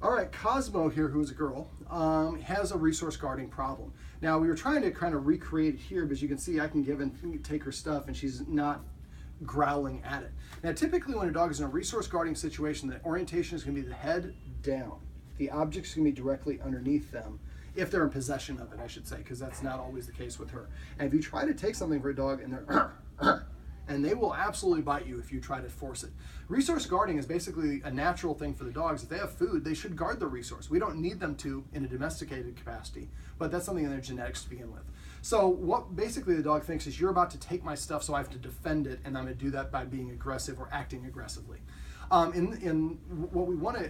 All right, Cosmo here, who's a girl, has a resource guarding problem. Now, we were trying to kind of recreate it here, but as you can see, I can give and take her stuff, and she's not growling at it. Now, typically when a dog is in a resource guarding situation, the orientation is going to be the head down. The object's going to be directly underneath them, if they're in possession of it, I should say, because that's not always the case with her. And if you try to take something for a dog and they're and they will absolutely bite you if you try to force it. Resource guarding is basically a natural thing for the dogs. If they have food, they should guard the resource. We don't need them to in a domesticated capacity, but that's something in their genetics to begin with. So what basically the dog thinks is, you're about to take my stuff, so I have to defend it, and I'm going to do that by being aggressive or acting aggressively. In what we want to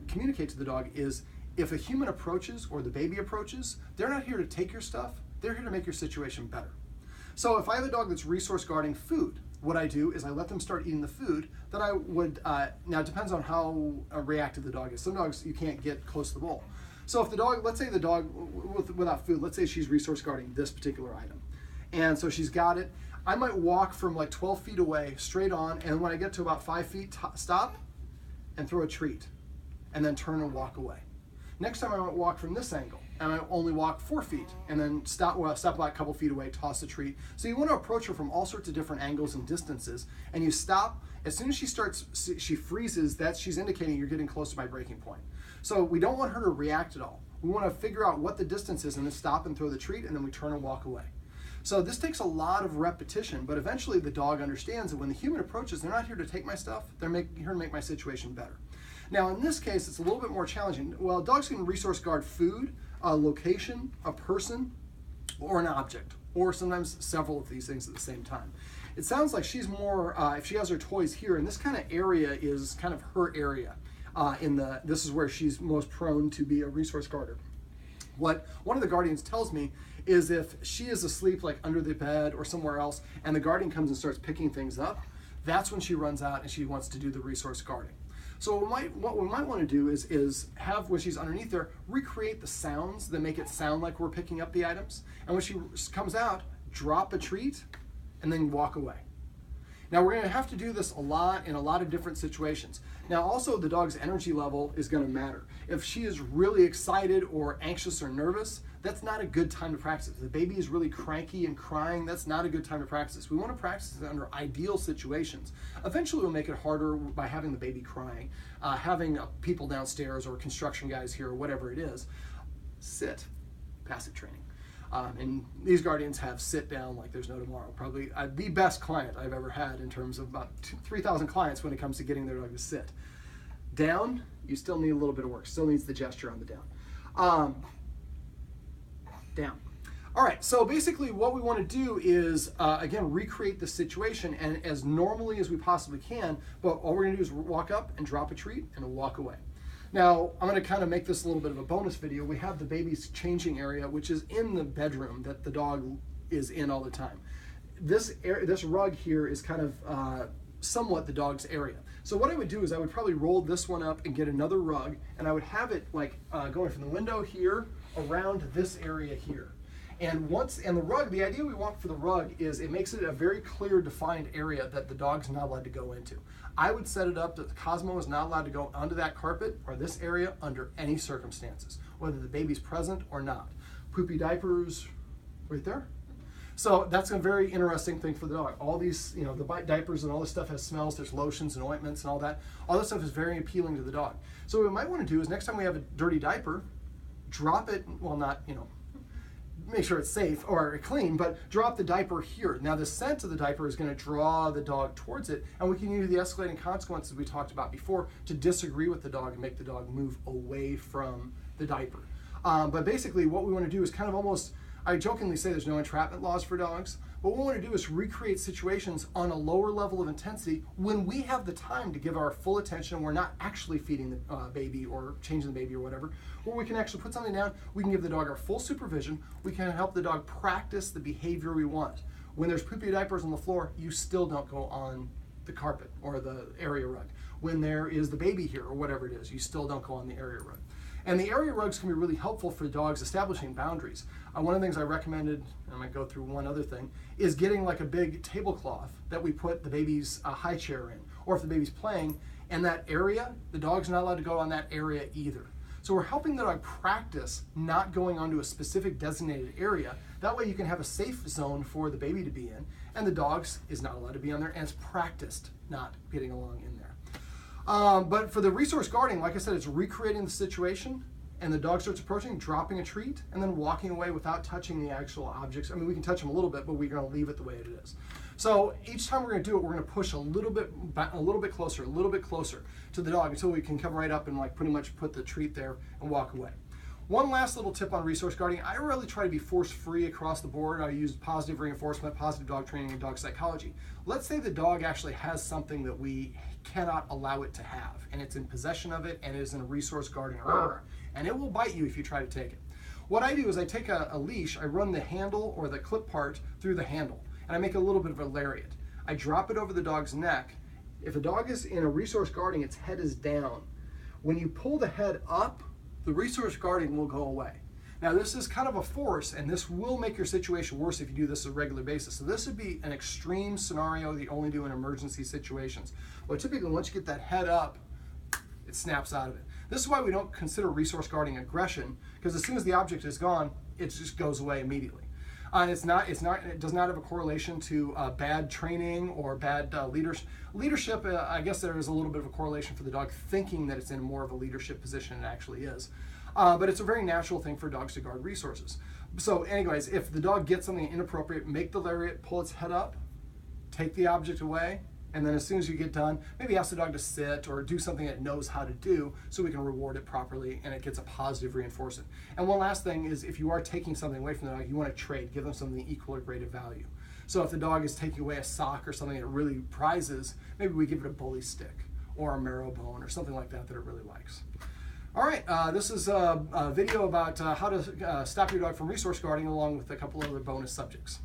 communicate to the dog is, if a human approaches or the baby approaches, they're not here to take your stuff, they're here to make your situation better. So if I have a dog that's resource guarding food, what I do is I let them start eating the food. Then I would, now it depends on how reactive the dog is. Some dogs you can't get close to the bowl. So if the dog, let's say the dog without food, let's say she's resource guarding this particular item. And so she's got it. I might walk from like 12 feet away, straight on, and when I get to about 5 feet, stop and throw a treat, and then turn and walk away. Next time I might walk from this angle, and I only walk 4 feet, and then stop about a couple feet away, toss a treat. So you want to approach her from all sorts of different angles and distances, and you stop. As soon as she freezes, she's indicating you're getting close to my breaking point. So we don't want her to react at all. We want to figure out what the distance is, and then stop and throw the treat, and then we turn and walk away. So this takes a lot of repetition, but eventually the dog understands that when the human approaches, they're not here to take my stuff, they're here to make my situation better. Now in this case, it's a little bit more challenging. Well, dogs can resource guard food, a location, a person, or an object, or sometimes several of these things at the same time. It sounds like she's more, if she has her toys here, and this kind of area is kind of her area. This is where she's most prone to be a resource guarder. What one of the guardians tells me is, if she is asleep like under the bed or somewhere else, and the guardian comes and starts picking things up, that's when she runs out and she wants to do the resource guarding. So what we might want to do is have, when she's underneath there, recreate the sounds that make it sound like we're picking up the items. And when she comes out, drop a treat and then walk away. Now we're going to have to do this a lot in a lot of different situations. Now also the dog's energy level is going to matter. If she is really excited or anxious or nervous, that's not a good time to practice. If the baby is really cranky and crying, that's not a good time to practice. We want to practice it under ideal situations. Eventually we'll make it harder by having the baby crying, having people downstairs or construction guys here or whatever it is. Sit, passive training. And these guardians have sit down like there's no tomorrow. Probably the best client I've ever had in terms of about 3,000 clients when it comes to getting their dog to sit. Down, you still need a little bit of work. Still needs the gesture on the down. Down. All right, so basically what we want to do is, again, recreate the situation and as normally as we possibly can, but all we're going to do is walk up and drop a treat and walk away. Now, I'm going to kind of make this a little bit of a bonus video. We have the baby's changing area, which is in the bedroom that the dog is in all the time. This rug here is kind of somewhat the dog's area. So what I would do is I would probably roll this one up and get another rug, and I would have it like going from the window here around this area here. And the rug, the idea we want for the rug is it makes it a very clear defined area that the dog's not allowed to go into. I would set it up that Cosmo is not allowed to go onto that carpet or this area under any circumstances, whether the baby's present or not. Poopy diapers, right there. So that's a very interesting thing for the dog. All these, the diapers and all this stuff has smells. There's lotions and ointments and all that. All this stuff is very appealing to the dog. So what we might want to do is next time we have a dirty diaper, drop it, well not, make sure it's safe or clean, but drop the diaper here. Now the scent of the diaper is going to draw the dog towards it, and we can use the escalating consequences we talked about before to disagree with the dog and make the dog move away from the diaper. But basically what we want to do is kind of almost, I jokingly say there's no entrapment laws for dogs, but what we want to do is recreate situations on a lower level of intensity when we have the time to give our full attention and we're not actually feeding the baby or changing the baby or whatever, where we can actually put something down, we can give the dog our full supervision, we can help the dog practice the behavior we want. When there's poopy diapers on the floor, you still don't go on the carpet or the area rug. When there is the baby here or whatever it is, you still don't go on the area rug. And the area rugs can be really helpful for dogs establishing boundaries. One of the things I recommended, and I might go through one other thing, is getting like a big tablecloth that we put the baby's high chair in. Or if the baby's playing, and that area, the dog's not allowed to go on that area either. So we're helping the dog practice not going onto a specific designated area. That way you can have a safe zone for the baby to be in, and the dog is not allowed to be on there, and it's practiced not getting along in there. But for the resource guarding, like I said, it's recreating the situation, and the dog starts approaching, dropping a treat, and then walking away without touching the actual objects. I mean, we can touch them a little bit, but we're going to leave it the way it is. So each time we're going to do it, we're going to push a little bit closer to the dog until we can come right up and like pretty much put the treat there and walk away. One last little tip on resource guarding. I really try to be force-free across the board. I use positive reinforcement, positive dog training, and dog psychology. Let's say the dog actually has something that we cannot allow it to have, and it's in possession of it, and it is in a resource guarding area, and it will bite you if you try to take it. What I do is I take a leash, I run the handle or the clip part through the handle, and I make a little bit of a lariat. I drop it over the dog's neck. If a dog is in a resource guarding, its head is down. When you pull the head up, the resource guarding will go away. Now this is kind of a force, and this will make your situation worse if you do this on a regular basis. So this would be an extreme scenario that you only do in emergency situations. But typically once you get that head up, it snaps out of it. This is why we don't consider resource guarding aggression, because as soon as the object is gone, it just goes away immediately. And it does not have a correlation to bad training or bad leadership. I guess there is a little bit of a correlation for the dog thinking that it's in more of a leadership position than it actually is. But it's a very natural thing for dogs to guard resources. So anyways, if the dog gets something inappropriate, make the lariat, pull its head up, take the object away, and then as soon as you get done, maybe ask the dog to sit or do something it knows how to do so we can reward it properly and it gets a positive reinforcement. And one last thing is, if you are taking something away from the dog, you want to trade, give them something equal or greater value. So if the dog is taking away a sock or something it really prizes, maybe we give it a bully stick or a marrow bone or something like that that it really likes. All right, this is a video about how to stop your dog from resource guarding, along with a couple other bonus subjects.